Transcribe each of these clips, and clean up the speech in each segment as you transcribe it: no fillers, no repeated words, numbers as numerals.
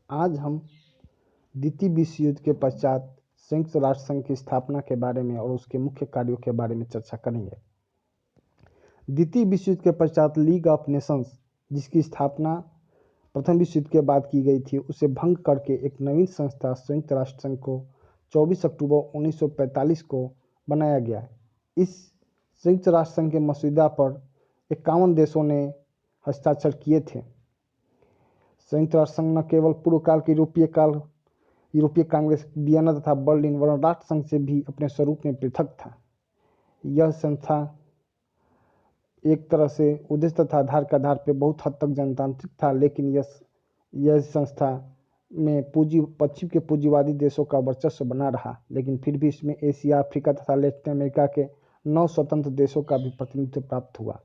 आज हम द्वितीय विश्व युद्ध के पश्चात संयुक्त राष्ट्र संघ की स्थापना के बारे में और उसके मुख्य कार्यों के बारे में चर्चा करेंगे। द्वितीय विश्व युद्ध के पश्चात लीग ऑफ नेशंस, जिसकी स्थापना प्रथम विश्व युद्ध के बाद की गई थी, उसे भंग करके एक नवीन संस्था संयुक्त राष्ट्र संघ को 24 अक्टूबर 1945 को बनाया गया। इस संयुक्त राष्ट्र संघ के मसौदा पर 51 देशों ने हस्ताक्षर किए थे। संयुक्त राष्ट्र संघ न केवल पूर्व काल के यूरोपीय कांग्रेस, वियना तथा बर्लिन वर्ण राष्ट्र संघ से भी अपने स्वरूप में पृथक था। यह संस्था एक तरह से उद्देश्य तथा आधार के आधार पर बहुत हद तक जनतांत्रिक था, लेकिन यह संस्था में पश्चिम के पूंजीवादी देशों का वर्चस्व बना रहा। लेकिन फिर भी इसमें एशिया, अफ्रीका तथा लैटिन अमेरिका के 9 स्वतंत्र देशों का भी प्रतिनिधित्व प्राप्त हुआ।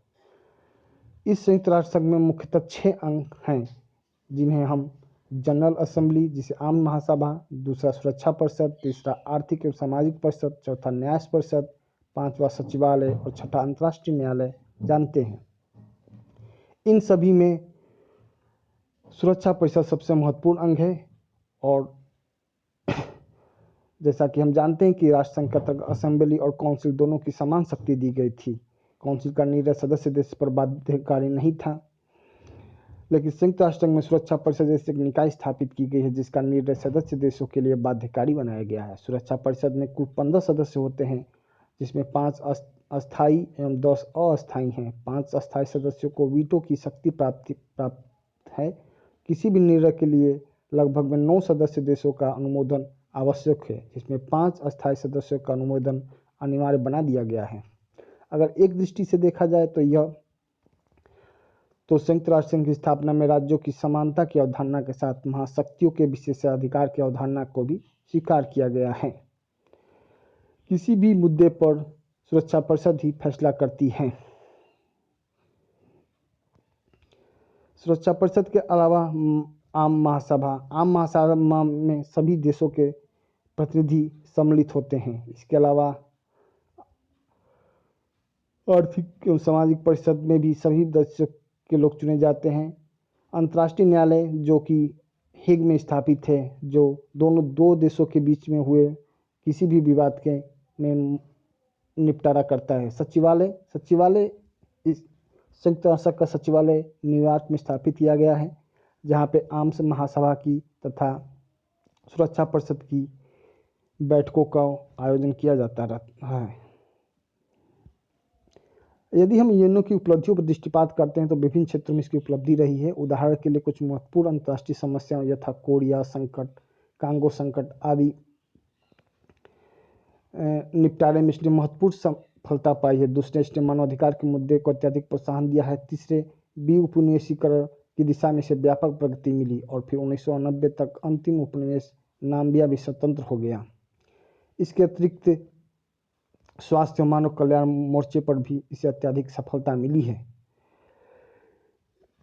इस संयुक्त राष्ट्र संघ में मुख्यतः 6 अंग हैं, जिन्हें हम जनरल असेंबली, जिसे आम महासभा, दूसरा सुरक्षा परिषद, तीसरा आर्थिक एवं सामाजिक परिषद, चौथा न्याय परिषद, पांचवा सचिवालय और छठा अंतर्राष्ट्रीय न्यायालय जानते हैं। इन सभी में सुरक्षा परिषद सबसे महत्वपूर्ण अंग है और जैसा कि हम जानते हैं कि राष्ट्र संघ तक असेंबली और काउंसिल दोनों की समान शक्ति दी गई थी। काउंसिल का निर्णय सदस्य देश पर बाध्यकारी नहीं था, लेकिन संयुक्त राष्ट्र संघ में सुरक्षा परिषद जैसे एक निकाय स्थापित की गई है, जिसका निर्णय सदस्य देशों के लिए बाध्यकारी बनाया गया है। सुरक्षा परिषद में कुल 15 सदस्य होते हैं, जिसमें 5 अस्थायी एवं 10 अस्थायी हैं। 5 अस्थायी सदस्यों को वीटो की शक्ति प्राप्त है। किसी भी निर्णय के लिए लगभग 9 सदस्य देशों का अनुमोदन आवश्यक है, जिसमें 5 अस्थायी सदस्यों का अनुमोदन अनिवार्य बना दिया गया है। अगर एक दृष्टि से देखा जाए तो संयुक्त राष्ट्र संघ की स्थापना में राज्यों की समानता की अवधारणा के साथ महाशक्तियों के विशेषाधिकार की अवधारणा को भी स्वीकार किया गया है। किसी भी मुद्दे पर सुरक्षा परिषद ही फैसला करती है। सुरक्षा परिषद के अलावा आम महासभा में सभी देशों के प्रतिनिधि सम्मिलित होते हैं। इसके अलावा आर्थिक एवं सामाजिक परिषद में भी सभी देशों के लोग चुने जाते हैं। अंतर्राष्ट्रीय न्यायालय, जो कि हेग में स्थापित है, जो दो देशों के बीच में हुए किसी भी विवाद के में निपटारा करता है। सचिवालय इस संयुक्त राष्ट्र का सचिवालय न्यूयॉर्क में स्थापित किया गया है, जहाँ पे आम महासभा की तथा सुरक्षा परिषद की बैठकों का आयोजन किया जाता रहता है। यदि हम यूएनओ की उपलब्धियों पर दृष्टिपात करते हैं तो विभिन्न क्षेत्रों में इसकी उपलब्धि रही है। उदाहरण के लिए कुछ महत्वपूर्ण अंतर्राष्ट्रीय समस्याओं यथा कोरिया संकट, कांगो संकट आदि निपटारे में इसने महत्वपूर्ण सफलता पाई है। दूसरे, इसने मानवाधिकार के मुद्दे को अत्यधिक प्रोत्साहन दिया है। तीसरे, उपनिवेशीकरण की दिशा में से व्यापक प्रगति मिली और फिर 1990 तक अंतिम उपनिवेश नाम्बिया भी स्वतंत्र हो गया। इसके अतिरिक्त स्वास्थ्य और मानव कल्याण मोर्चे पर भी इसे अत्यधिक सफलता मिली है।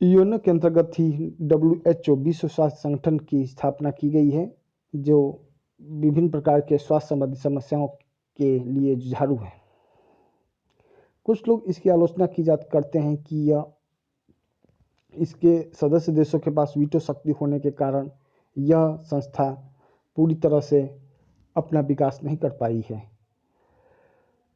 यूएनओ के अंतर्गत ही WHO, विश्व स्वास्थ्य संगठन की स्थापना की गई है, जो विभिन्न प्रकार के स्वास्थ्य संबंधी समस्याओं के लिए जुझारू है। कुछ लोग इसकी आलोचना करते हैं कि इसके सदस्य देशों के पास वीटो शक्ति होने के कारण यह संस्था पूरी तरह से अपना विकास नहीं कर पाई है।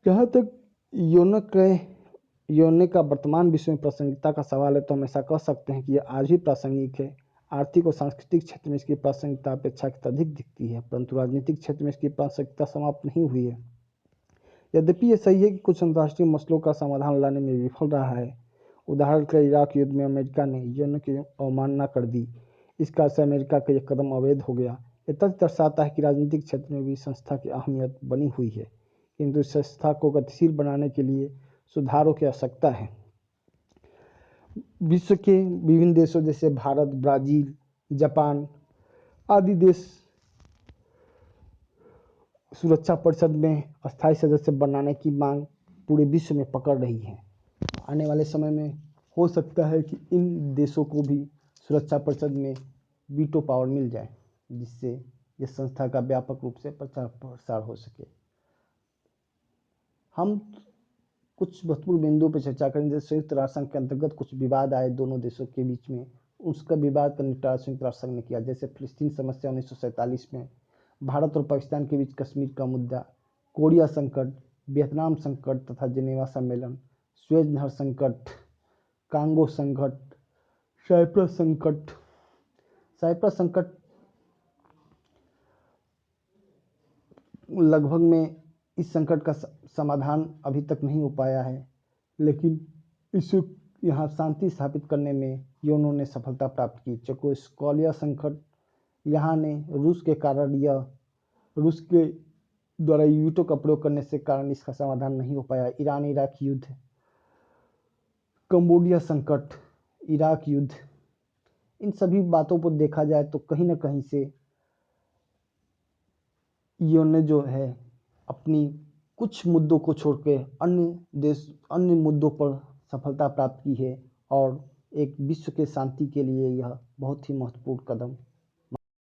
जहाँ तक यूएनओ का वर्तमान विश्व में प्रासंगिकता का सवाल है, तो हमेशा कह सकते हैं कि यह आज भी प्रासंगिक है। आर्थिक और सांस्कृतिक क्षेत्र में इसकी प्रासंगिकता अपेक्षाकृत अधिक दिखती है, परंतु राजनीतिक क्षेत्र में इसकी प्रासंगिकता समाप्त नहीं हुई है। यद्यपि यह सही है कि कुछ अंतर्राष्ट्रीय मसलों का समाधान लाने में विफल रहा है। उदाहरण के लिए इराक युद्ध में अमेरिका ने यूएनओ की अवमानना कर दी। इसका असर अमेरिका का यह कदम अवैध हो गया। यह तथ्य दर्शाता है कि राजनीतिक क्षेत्र में भी संस्था की अहमियत बनी हुई है, किंतु इस संस्था को गतिशील बनाने के लिए सुधारों की आवश्यकता है। विश्व के विभिन्न देशों जैसे भारत, ब्राजील, जापान आदि देश सुरक्षा परिषद में अस्थायी सदस्य बनाने की मांग पूरे विश्व में पकड़ रही है। आने वाले समय में हो सकता है कि इन देशों को भी सुरक्षा परिषद में वीटो पावर मिल जाए, जिससे यह संस्था का व्यापक रूप से प्रचार प्रसार हो सके। हम कुछ महत्वपूर्ण बिंदुओं पर चर्चा करेंगे। संयुक्त राष्ट्र संघ के अंतर्गत कुछ विवाद आए दोनों देशों के बीच में, उसका विवाद का निपटारा संयुक्त राष्ट्र संघ ने किया, जैसे फिलिस्तीन समस्या 1947 में, भारत और पाकिस्तान के बीच कश्मीर का मुद्दा, कोरिया संकट, वियतनाम संकट तथा जिनेवा सम्मेलन, सुएज नहर संकट, कांगो संकट, साइप्रस संकट। साइप्रस संकट लगभग में इस संकट का समाधान अभी तक नहीं हो पाया है, लेकिन इसे यहाँ शांति स्थापित करने में यूएनओ ने सफलता प्राप्त की। चेकोस्लोवाकिया संकट, यहाँ ने रूस के कारण यह रूस के द्वारा वीटो का प्रयोग करने से कारण इसका समाधान नहीं हो पाया। ईरान इराक युद्ध, कंबोडिया संकट, इराक युद्ध, इन सभी बातों को देखा जाए तो कहीं न कहीं से यूएनओ जो है अपनी कुछ मुद्दों को छोड़ के अन्य मुद्दों पर सफलता प्राप्त की है और एक विश्व के शांति के लिए यह बहुत ही महत्वपूर्ण कदम